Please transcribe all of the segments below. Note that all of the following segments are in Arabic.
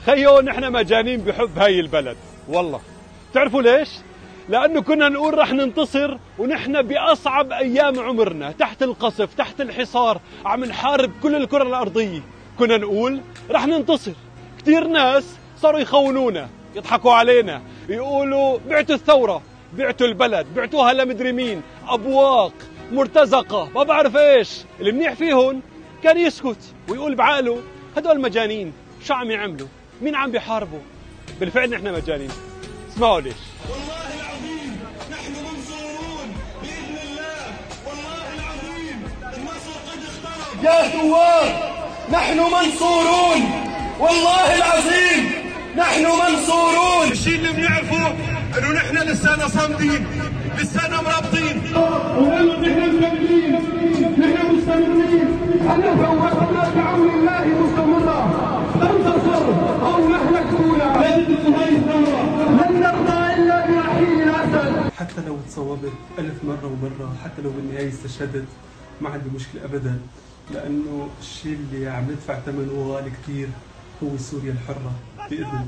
خيو نحن مجانين بحب هاي البلد والله. تعرفوا ليش؟ لأنه كنا نقول رح ننتصر ونحن بأصعب أيام عمرنا، تحت القصف، تحت الحصار، عم نحارب كل الكرة الأرضية. كنا نقول رح ننتصر. كتير ناس صاروا يخونونا، يضحكوا علينا، يقولوا بعتوا الثورة، بعتوا البلد، بعتوها لمدري مين، أبواق، مرتزقة، ما بعرف إيش. المنيح فيهم كان يسكت ويقول بعقله هدول مجانين، شو عم يعملوا؟ مين عم بيحاربوا؟ بالفعل نحن مجانين. اسمعوا ليش. والله العظيم نحن منصورون بإذن الله، والله العظيم النصر قد اقترب. يا ثوار نحن منصورون، والله العظيم نحن منصورون. الشيء اللي بنعرفه انه نحن لسانا صامدين، لسانا مرابطين، ونحن مكملين، نحن مستمرين. احنا ثورتنا بعون الله مستمرة، ننتصر او نهلك فينا. لن هاي الثورة لن نرضى الا برحيل الاسد. حتى لو تصوبت 1000 مرة ومرة، حتى لو بالنهاية استشهدت، ما عندي مشكلة ابدا، لانه الشيء اللي عم ندفع ثمنه غالي كثير هو سوريا الحرة بإذن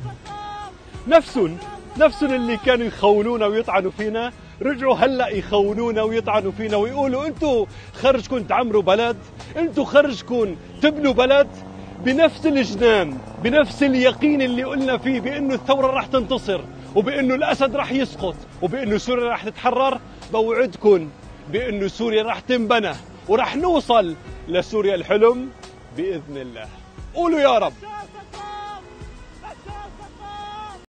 الله. نفسهم اللي كانوا يخونونا ويطعنوا فينا، رجعوا هلا يخونونا ويطعنوا فينا ويقولوا انتوا خرجكم تعمروا بلد، انتوا خرجكم تبنوا بلد. بنفس الجنان، بنفس اليقين اللي قلنا فيه بانه الثورة رح تنتصر، وبانه الاسد رح يسقط، وبانه سوريا رح تتحرر، بوعدكم بانه سوريا رح تنبنى ورح نوصل لسوريا الحلم بإذن الله. قولوا يا رب.